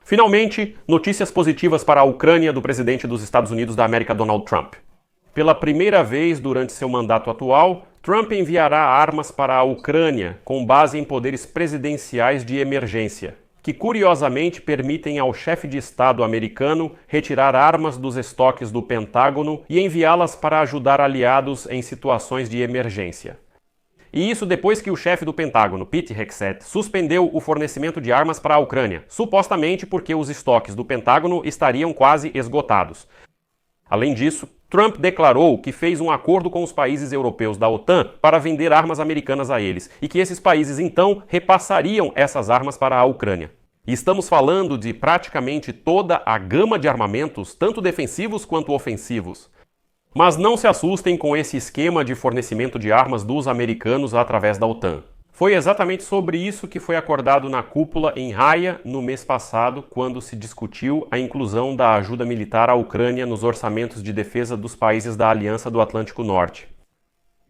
Finalmente, notícias positivas para a Ucrânia do presidente dos Estados Unidos da América, Donald Trump. Pela primeira vez durante seu mandato atual, Trump enviará armas para a Ucrânia com base em poderes presidenciais de emergência, que curiosamente permitem ao chefe de Estado americano retirar armas dos estoques do Pentágono e enviá-las para ajudar aliados em situações de emergência. E isso depois que o chefe do Pentágono, Pete Hegseth, suspendeu o fornecimento de armas para a Ucrânia, supostamente porque os estoques do Pentágono estariam quase esgotados. Além disso, Trump declarou que fez um acordo com os países europeus da OTAN para vender armas americanas a eles, e que esses países então repassariam essas armas para a Ucrânia. E estamos falando de praticamente toda a gama de armamentos, tanto defensivos quanto ofensivos. Mas não se assustem com esse esquema de fornecimento de armas dos americanos através da OTAN. Foi exatamente sobre isso que foi acordado na cúpula em Haia no mês passado, quando se discutiu a inclusão da ajuda militar à Ucrânia nos orçamentos de defesa dos países da Aliança do Atlântico Norte.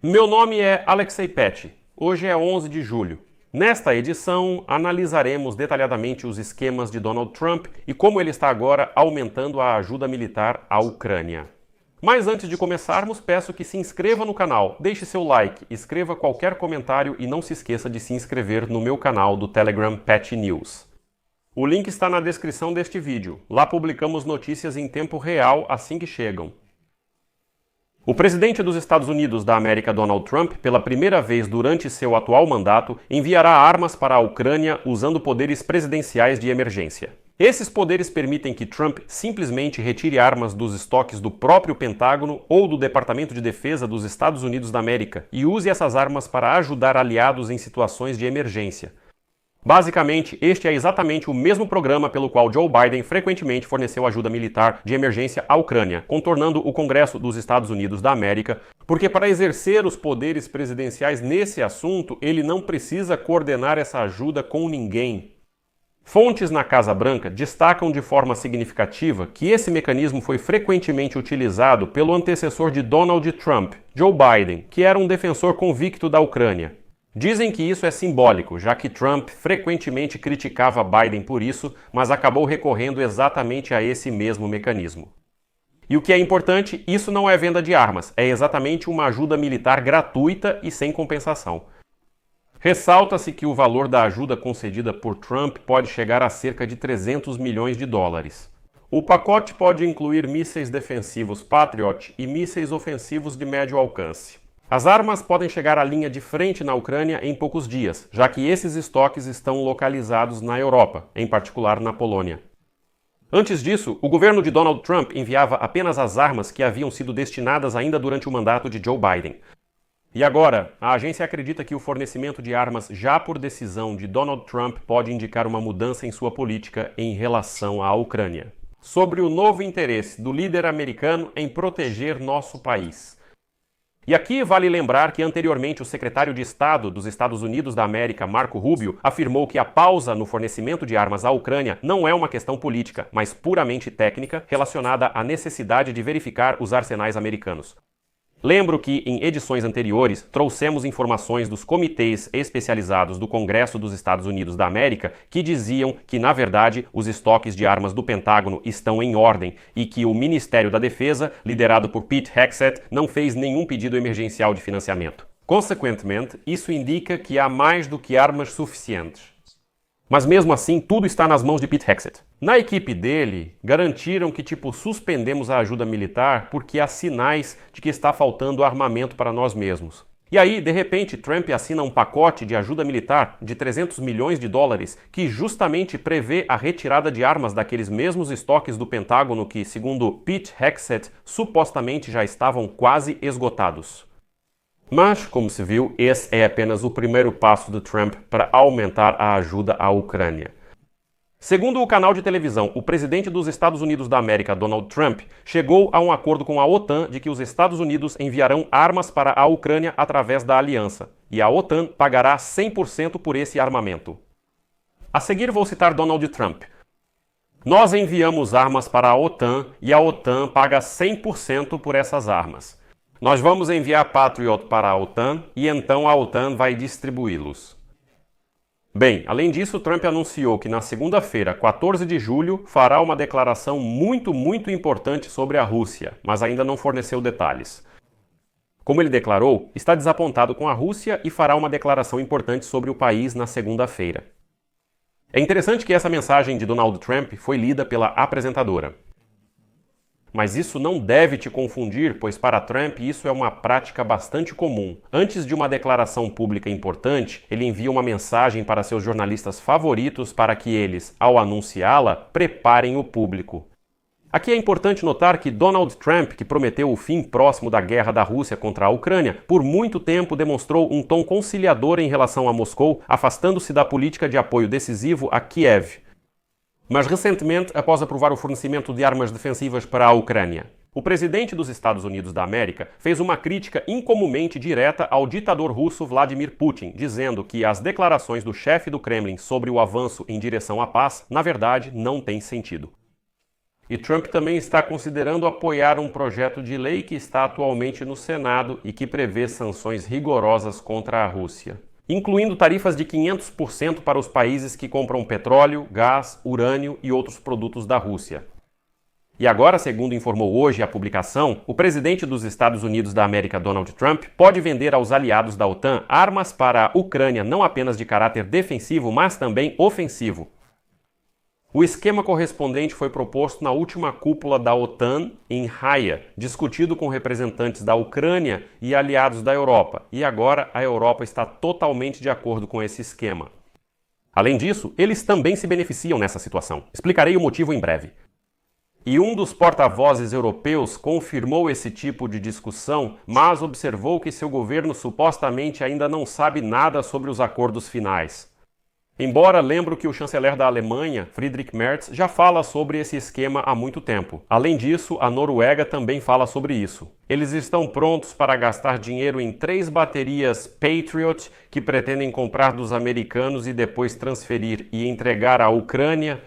Meu nome é Alexei Petty. Hoje é 11 de julho. Nesta edição, analisaremos detalhadamente os esquemas de Donald Trump e como ele está agora aumentando a ajuda militar à Ucrânia. Mas antes de começarmos, peço que se inscreva no canal, deixe seu like, escreva qualquer comentário e não se esqueça de se inscrever no meu canal do Telegram Petty News. O link está na descrição deste vídeo. Lá publicamos notícias em tempo real assim que chegam. O presidente dos Estados Unidos da América, Donald Trump, pela primeira vez durante seu atual mandato, enviará armas para a Ucrânia usando poderes presidenciais de emergência. Esses poderes permitem que Trump simplesmente retire armas dos estoques do próprio Pentágono ou do Departamento de Defesa dos Estados Unidos da América e use essas armas para ajudar aliados em situações de emergência. Basicamente, este é exatamente o mesmo programa pelo qual Joe Biden frequentemente forneceu ajuda militar de emergência à Ucrânia, contornando o Congresso dos Estados Unidos da América, porque para exercer os poderes presidenciais nesse assunto, ele não precisa coordenar essa ajuda com ninguém. Fontes na Casa Branca destacam de forma significativa que esse mecanismo foi frequentemente utilizado pelo antecessor de Donald Trump, Joe Biden, que era um defensor convicto da Ucrânia. Dizem que isso é simbólico, já que Trump frequentemente criticava Biden por isso, mas acabou recorrendo exatamente a esse mesmo mecanismo. E o que é importante, isso não é venda de armas, é exatamente uma ajuda militar gratuita e sem compensação. Ressalta-se que o valor da ajuda concedida por Trump pode chegar a cerca de 300 milhões de dólares. O pacote pode incluir mísseis defensivos Patriot e mísseis ofensivos de médio alcance. As armas podem chegar à linha de frente na Ucrânia em poucos dias, já que esses estoques estão localizados na Europa, em particular na Polônia. Antes disso, o governo de Donald Trump enviava apenas as armas que haviam sido destinadas ainda durante o mandato de Joe Biden. E agora, a agência acredita que o fornecimento de armas já por decisão de Donald Trump pode indicar uma mudança em sua política em relação à Ucrânia. Sobre o novo interesse do líder americano em proteger nosso país. E aqui vale lembrar que anteriormente o secretário de Estado dos Estados Unidos da América, Marco Rubio, afirmou que a pausa no fornecimento de armas à Ucrânia não é uma questão política, mas puramente técnica, relacionada à necessidade de verificar os arsenais americanos. Lembro que, em edições anteriores, trouxemos informações dos comitês especializados do Congresso dos Estados Unidos da América que diziam que, na verdade, os estoques de armas do Pentágono estão em ordem e que o Ministério da Defesa, liderado por Pete Hegseth, não fez nenhum pedido emergencial de financiamento. Consequentemente, isso indica que há mais do que armas suficientes. Mas mesmo assim, tudo está nas mãos de Pete Hegseth. Na equipe dele, garantiram que suspendemos a ajuda militar porque há sinais de que está faltando armamento para nós mesmos. E aí, de repente, Trump assina um pacote de ajuda militar de 300 milhões de dólares que justamente prevê a retirada de armas daqueles mesmos estoques do Pentágono que, segundo Pete Hegseth, supostamente já estavam quase esgotados. Mas, como se viu, esse é apenas o primeiro passo de Trump para aumentar a ajuda à Ucrânia. Segundo o canal de televisão, o presidente dos Estados Unidos da América, Donald Trump, chegou a um acordo com a OTAN de que os Estados Unidos enviarão armas para a Ucrânia através da aliança, e a OTAN pagará 100% por esse armamento. A seguir vou citar Donald Trump. Nós enviamos armas para a OTAN e a OTAN paga 100% por essas armas. Nós vamos enviar Patriot para a OTAN e então a OTAN vai distribuí-los. Bem, além disso, Trump anunciou que na segunda-feira, 14 de julho, fará uma declaração muito importante sobre a Rússia, mas ainda não forneceu detalhes. Como ele declarou, está desapontado com a Rússia e fará uma declaração importante sobre o país na segunda-feira. É interessante que essa mensagem de Donald Trump foi lida pela apresentadora. Mas isso não deve te confundir, pois para Trump isso é uma prática bastante comum. Antes de uma declaração pública importante, ele envia uma mensagem para seus jornalistas favoritos para que eles, ao anunciá-la, preparem o público. Aqui é importante notar que Donald Trump, que prometeu o fim próximo da guerra da Rússia contra a Ucrânia, por muito tempo demonstrou um tom conciliador em relação a Moscou, afastando-se da política de apoio decisivo a Kiev. Mas recentemente, após aprovar o fornecimento de armas defensivas para a Ucrânia, o presidente dos Estados Unidos da América fez uma crítica incomumente direta ao ditador russo Vladimir Putin, dizendo que as declarações do chefe do Kremlin sobre o avanço em direção à paz, na verdade, não têm sentido. E Trump também está considerando apoiar um projeto de lei que está atualmente no Senado e que prevê sanções rigorosas contra a Rússia, incluindo tarifas de 500% para os países que compram petróleo, gás, urânio e outros produtos da Rússia. E agora, segundo informou hoje a publicação, o presidente dos Estados Unidos da América, Donald Trump, pode vender aos aliados da OTAN armas para a Ucrânia não apenas de caráter defensivo, mas também ofensivo. O esquema correspondente foi proposto na última cúpula da OTAN em Haia, discutido com representantes da Ucrânia e aliados da Europa, e agora a Europa está totalmente de acordo com esse esquema. Além disso, eles também se beneficiam nessa situação. Explicarei o motivo em breve. E um dos porta-vozes europeus confirmou esse tipo de discussão, mas observou que seu governo supostamente ainda não sabe nada sobre os acordos finais. Embora lembro que o chanceler da Alemanha, Friedrich Merz, já fala sobre esse esquema há muito tempo. Além disso, a Noruega também fala sobre isso. Eles estão prontos para gastar dinheiro em 3 baterias Patriot que pretendem comprar dos americanos e depois transferir e entregar à Ucrânia.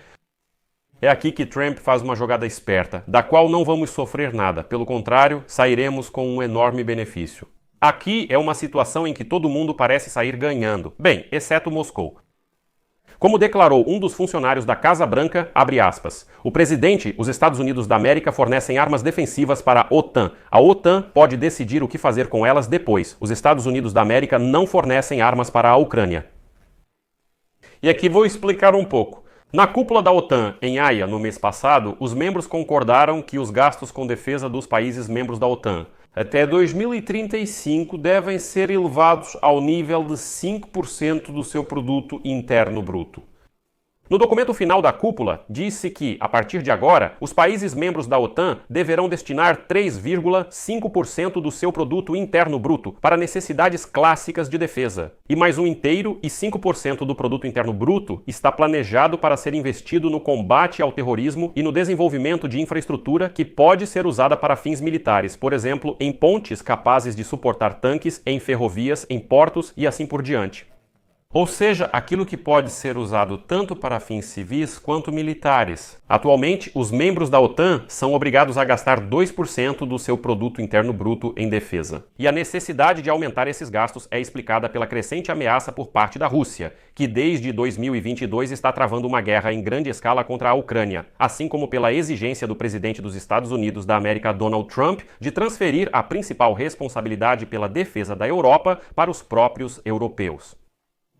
É aqui que Trump faz uma jogada esperta, da qual não vamos sofrer nada. Pelo contrário, sairemos com um enorme benefício. Aqui é uma situação em que todo mundo parece sair ganhando. Bem, exceto Moscou. Como declarou um dos funcionários da Casa Branca, abre aspas, o presidente, os Estados Unidos da América fornecem armas defensivas para a OTAN. A OTAN pode decidir o que fazer com elas depois. Os Estados Unidos da América não fornecem armas para a Ucrânia. E aqui vou explicar um pouco. Na cúpula da OTAN, em Haia, no mês passado, os membros concordaram que os gastos com defesa dos países membros da OTAN até 2035 devem ser elevados ao nível de 5% do seu produto interno bruto. No documento final da cúpula, disse que, a partir de agora, os países membros da OTAN deverão destinar 3,5% do seu produto interno bruto para necessidades clássicas de defesa. E mais 1,5% do produto interno bruto está planejado para ser investido no combate ao terrorismo e no desenvolvimento de infraestrutura que pode ser usada para fins militares, por exemplo, em pontes capazes de suportar tanques, em ferrovias, em portos e assim por diante. Ou seja, aquilo que pode ser usado tanto para fins civis quanto militares. Atualmente, os membros da OTAN são obrigados a gastar 2% do seu produto interno bruto em defesa. E a necessidade de aumentar esses gastos é explicada pela crescente ameaça por parte da Rússia, que desde 2022 está travando uma guerra em grande escala contra a Ucrânia, assim como pela exigência do presidente dos Estados Unidos da América, Donald Trump, de transferir a principal responsabilidade pela defesa da Europa para os próprios europeus.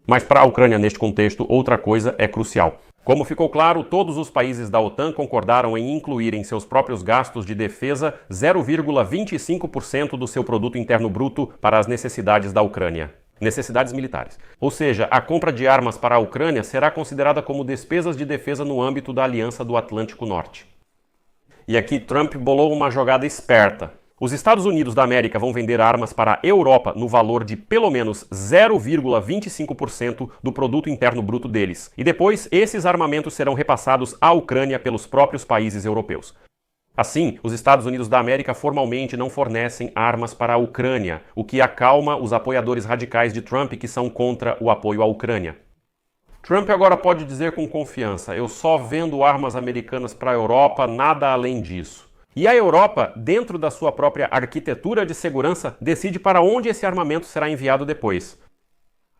Mas para a Ucrânia, neste contexto, outra coisa é crucial. Como ficou claro, todos os países da OTAN concordaram em incluir em seus próprios gastos de defesa 0,25% do seu produto interno bruto para as necessidades da Ucrânia. Necessidades militares. Ou seja, a compra de armas para a Ucrânia será considerada como despesas de defesa no âmbito da Aliança do Atlântico Norte. E aqui Trump bolou uma jogada esperta. Os Estados Unidos da América vão vender armas para a Europa no valor de pelo menos 0,25% do produto interno bruto deles. E depois, esses armamentos serão repassados à Ucrânia pelos próprios países europeus. Assim, os Estados Unidos da América formalmente não fornecem armas para a Ucrânia, o que acalma os apoiadores radicais de Trump que são contra o apoio à Ucrânia. Trump agora pode dizer com confiança, eu só vendo armas americanas para a Europa, nada além disso. E a Europa, dentro da sua própria arquitetura de segurança, decide para onde esse armamento será enviado depois.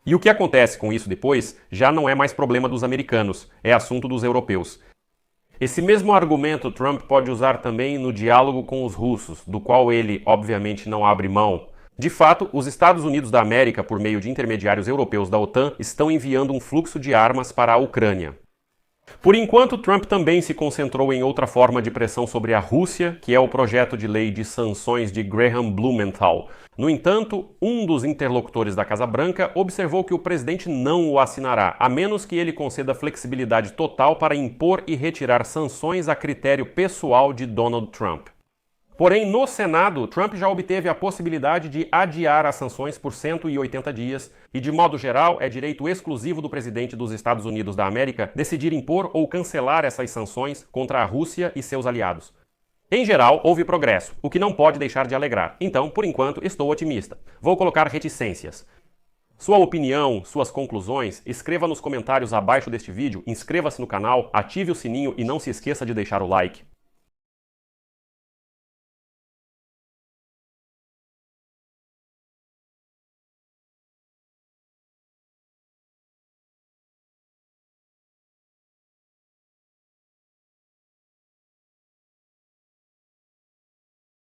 E o que acontece com isso depois já não é mais problema dos americanos, é assunto dos europeus. Esse mesmo argumento Trump pode usar também no diálogo com os russos, do qual ele, obviamente, não abre mão. De fato, os Estados Unidos da América, por meio de intermediários europeus da OTAN, estão enviando um fluxo de armas para a Ucrânia. Por enquanto, Trump também se concentrou em outra forma de pressão sobre a Rússia, que é o projeto de lei de sanções de Graham Blumenthal. No entanto, um dos interlocutores da Casa Branca observou que o presidente não o assinará, a menos que ele conceda flexibilidade total para impor e retirar sanções a critério pessoal de Donald Trump. Porém, no Senado, Trump já obteve a possibilidade de adiar as sanções por 180 dias e, de modo geral, é direito exclusivo do presidente dos Estados Unidos da América decidir impor ou cancelar essas sanções contra a Rússia e seus aliados. Em geral, houve progresso, o que não pode deixar de alegrar. Então, por enquanto, estou otimista. Vou colocar reticências. Sua opinião, suas conclusões, escreva nos comentários abaixo deste vídeo, inscreva-se no canal, ative o sininho e não se esqueça de deixar o like.